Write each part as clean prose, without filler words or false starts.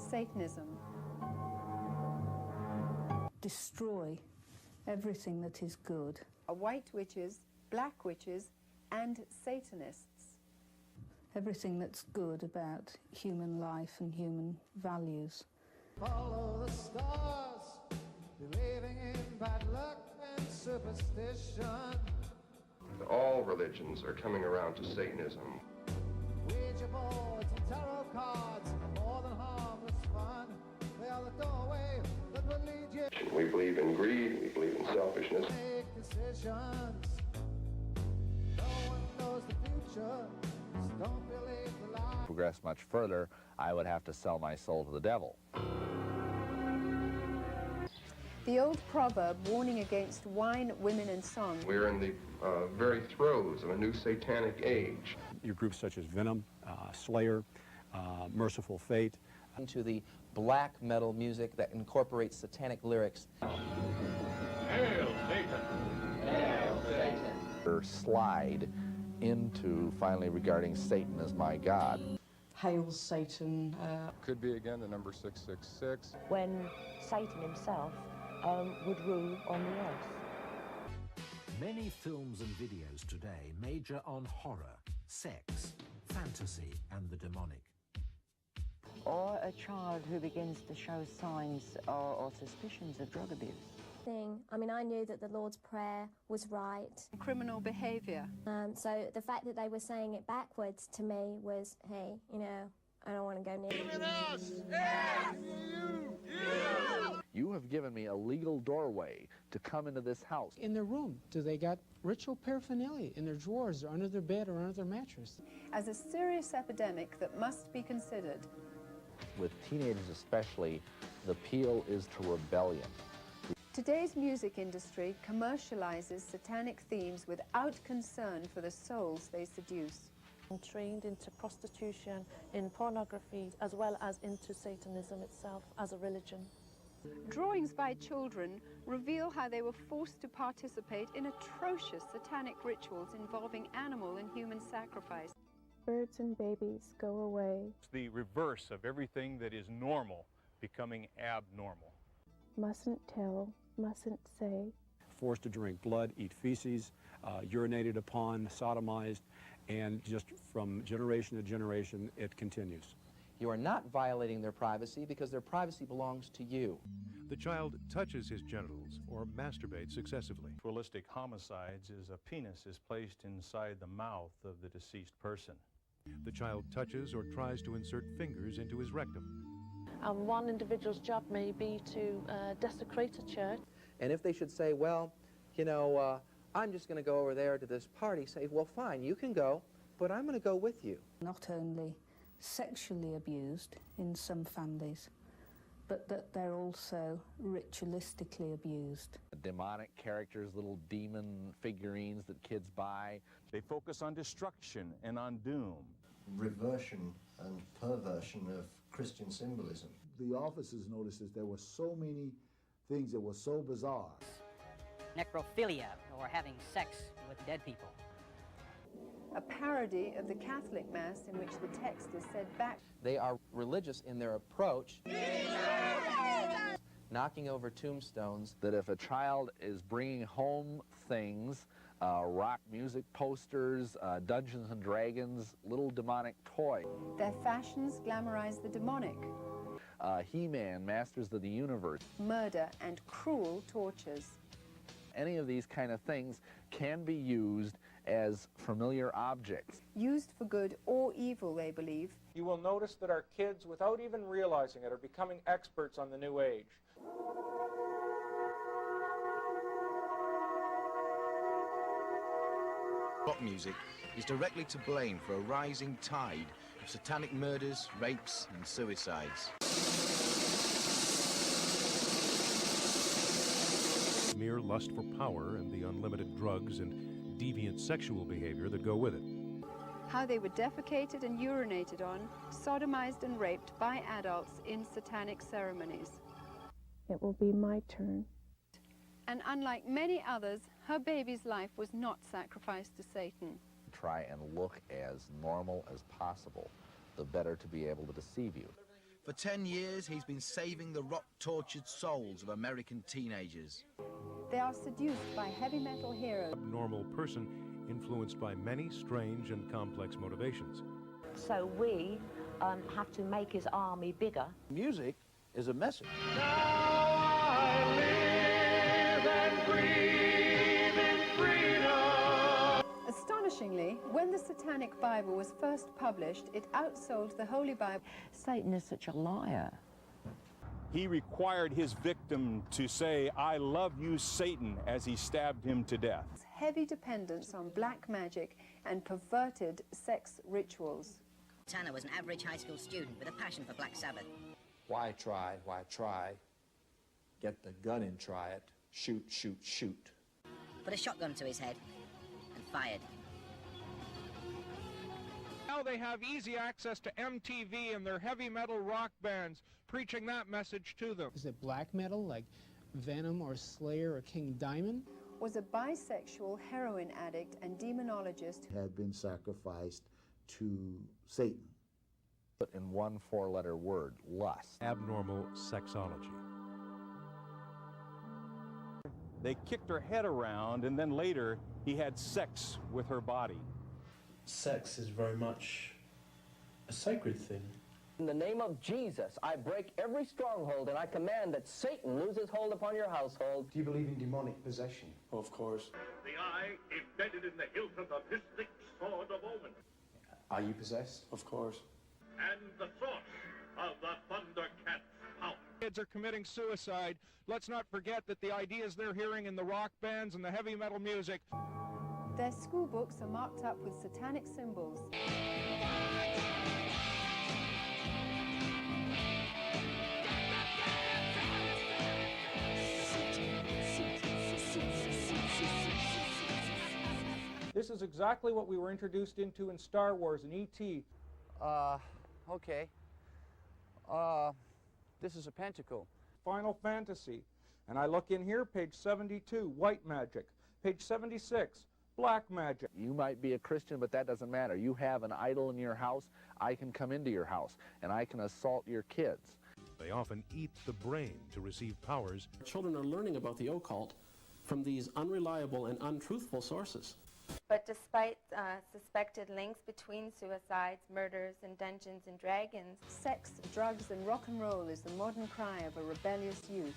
Satanism. Destroy everything that is good. White witches, black witches, and Satanists. Everything that's good about human life and human values. Follow the stars, believing in bad luck and superstition. All religions are coming around to Satanism. Ouija boards and tarot cards are more than harmless fun. They are the doorway that will lead you. We believe in greed, we believe in selfishness. Make decisions. No one knows the future, so don't believe the lie. Progress much further, I would have to sell my soul to the devil. The old proverb warning against wine, women, and song. We're in the very throes of a new satanic age. Your groups such as Venom, Slayer, Merciful Fate. To the black metal music that incorporates satanic lyrics. Hail Satan! Hail Satan! Or slide into finally regarding Satan as my God. Hail Satan. Could be again the number 666. When Satan himself would rule on the earth. Many films and videos today major on horror, sex, fantasy, and the demonic. Or a child who begins to show signs or suspicions of drug abuse. I mean, I knew that the Lord's Prayer was right. Criminal behavior. So the fact that they were saying it backwards to me was, hey, you know, I don't want to go near you. You have given me a legal doorway to come into this house. In their room, do they got ritual paraphernalia in their drawers or under their bed or under their mattress? As a serious epidemic that must be considered. With teenagers especially, the appeal is to rebellion. Today's music industry commercializes satanic themes without concern for the souls they seduce. I'm trained into prostitution, in pornography, as well as into Satanism itself as a religion. Drawings by children reveal how they were forced to participate in atrocious satanic rituals involving animal and human sacrifice. Birds and babies go away. It's the reverse of everything that is normal becoming abnormal. Mustn't tell, mustn't say. Forced to drink blood, eat feces, urinated upon, sodomized, and just from generation to generation, it continues. You are not violating their privacy because their privacy belongs to you. The child touches his genitals or masturbates successively. Ritualistic homicides is a penis is placed inside the mouth of the deceased person. The child touches or tries to insert fingers into his rectum. One individual's job may be to desecrate a church. And if they should say, well, you know, I'm just going to go over there to this party, say, well, fine, you can go, but I'm going to go with you. Not only sexually abused in some families, but that they're also ritualistically abused. Demonic characters, little demon figurines that kids buy. They focus on destruction and on doom. Reversion and perversion of Christian symbolism. The officers noticed that there were so many things that were so bizarre. Necrophilia, or having sex with dead people. A parody of the Catholic Mass in which the text is said back. They are religious in their approach. Knocking over tombstones. That if a child is bringing home things, rock music posters, Dungeons and Dragons, little demonic toys. Their fashions glamorize the demonic. He-Man, Masters of the Universe. Murder and cruel tortures. Any of these kind of things can be used as familiar objects. Used for good or evil, they believe. You will notice that our kids, without even realizing it, are becoming experts on the new age. Rock music is directly to blame for a rising tide of satanic murders, rapes, and suicides. Mere lust for power and the unlimited drugs and deviant sexual behavior that go with it. How they were defecated and urinated on, sodomized and raped by adults in satanic ceremonies. It will be my turn. And unlike many others, her baby's life was not sacrificed to Satan. Try and look as normal as possible, the better to be able to deceive you. For 10 years, he's been saving the rock-tortured souls of American teenagers. They are seduced by heavy metal heroes. Abnormal person influenced by many strange and complex motivations. So we have to make his army bigger. Music is a message. Astonishingly, when the Satanic Bible was first published, it outsold the Holy Bible. Satan is such a liar. He required his victim to say, "I love you, Satan," as he stabbed him to death. Heavy dependence on black magic and perverted sex rituals. Tanner was an average high school student with a passion for Black Sabbath. Why try? Why try? Get the gun and try it. Shoot, shoot, shoot. Put a shotgun to his head and fired. Now they have easy access to MTV and their heavy metal rock bands, preaching that message to them. Is it black metal like Venom or Slayer or King Diamond? Was a bisexual heroin addict and demonologist. Had been sacrificed to Satan. But in one four-letter word, lust. Abnormal sexology. They kicked her head around, and then later he had sex with her body. Sex is very much a sacred thing. In the name of Jesus, I break every stronghold and I command that Satan loses hold upon your household. Do you believe in demonic possession? Of course. The eye embedded in the hilt of the mystic sword of Omen. Are you possessed? Of course. And the source of the Thundercat's power. Kids are committing suicide. Let's not forget that the ideas they're hearing in the rock bands and the heavy metal music. Their school books are marked up with satanic symbols. This is exactly what we were introduced into in Star Wars and E.T. Okay. This is a pentacle. Final Fantasy. And I look in here, page 72, white magic. Page 76, black magic. You might be a Christian, but that doesn't matter. You have an idol in your house, I can come into your house, and I can assault your kids. They often eat the brain to receive powers. Children are learning about the occult from these unreliable and untruthful sources. But despite suspected links between suicides, murders, and Dungeons and Dragons, sex, drugs, and rock and roll is the modern cry of a rebellious youth.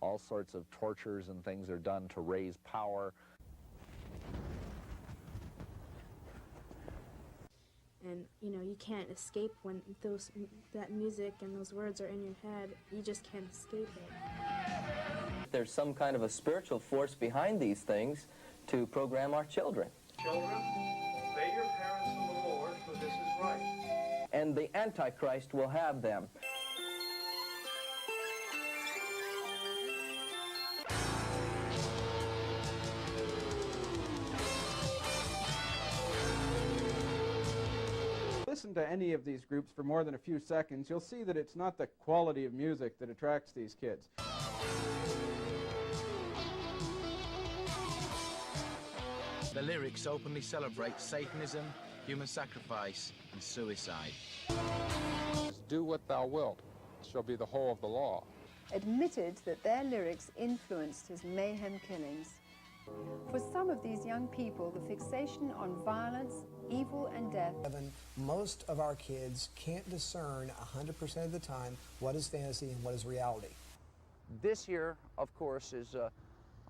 All sorts of tortures and things are done to raise power. And, you know, you can't escape when that music and those words are in your head. You just can't escape it. There's some kind of a spiritual force behind these things to program our children. Children, obey your parents in the Lord, for this is right. And the Antichrist will have them. Listen to any of these groups for more than a few seconds, you'll see that it's not the quality of music that attracts these kids. The lyrics openly celebrate Satanism, human sacrifice, and suicide. Do what thou wilt, shall be the whole of the law. Admitted that their lyrics influenced his mayhem killings. For some of these young people, the fixation on violence, evil, and death. Most of our kids can't discern 100% of the time what is fantasy and what is reality. This here, of course, is a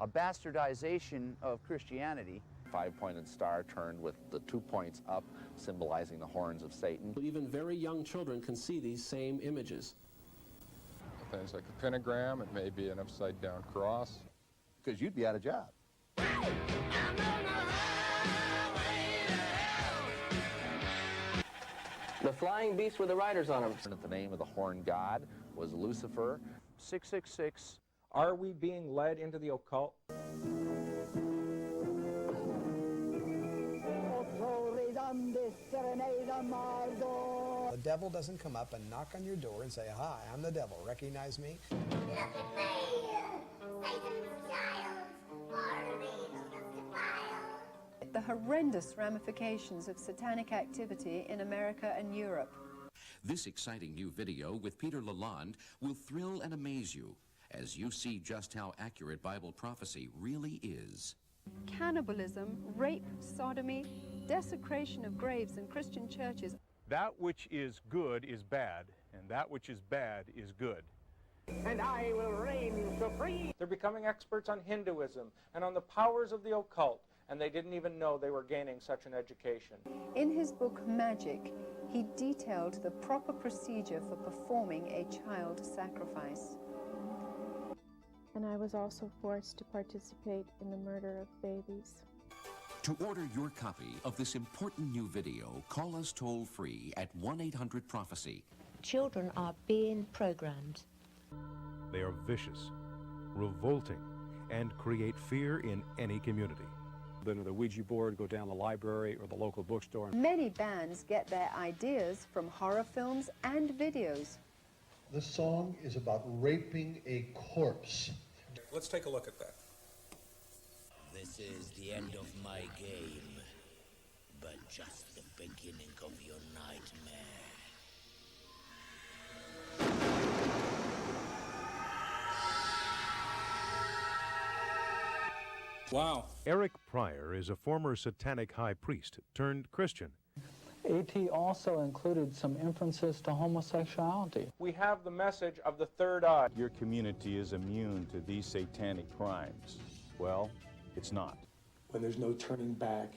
bastardization of Christianity. Five-pointed star turned with the 2 points up, symbolizing the horns of Satan. Even very young children can see these same images. Things like a pentagram, it may be an upside-down cross. Because you'd be out of job. The flying beasts with the riders on them. The name of the horn god was Lucifer. 666. Are we being led into the occult? The devil doesn't come up and knock on your door and say, "Hi, I'm the devil. Recognize me?" The horrendous ramifications of satanic activity in America and Europe. This exciting new video with Peter Lalonde will thrill and amaze you as you see just how accurate Bible prophecy really is. Cannibalism, rape, sodomy, desecration of graves in Christian churches. That which is good is bad, and that which is bad is good. And I will reign supreme. They're becoming experts on Hinduism and on the powers of the occult, and they didn't even know they were gaining such an education. In his book Magic, he detailed the proper procedure for performing a child sacrifice. And I was also forced to participate in the murder of babies. To order your copy of this important new video, call us toll-free at 1-800-PROPHECY. Children are being programmed. They are vicious, revolting, and create fear in any community. Then with a Ouija board, go down the library or the local bookstore. Many bands get their ideas from horror films and videos. The song is about raping a corpse. Let's take a look at that. This is the end of my game, but just the beginning of your nightmare. Wow. Eric Pryor is a former satanic high priest turned Christian. AT also included some inferences to homosexuality. We have the message of the third eye. Your community is immune to these satanic crimes. Well, it's not. When there's no turning back,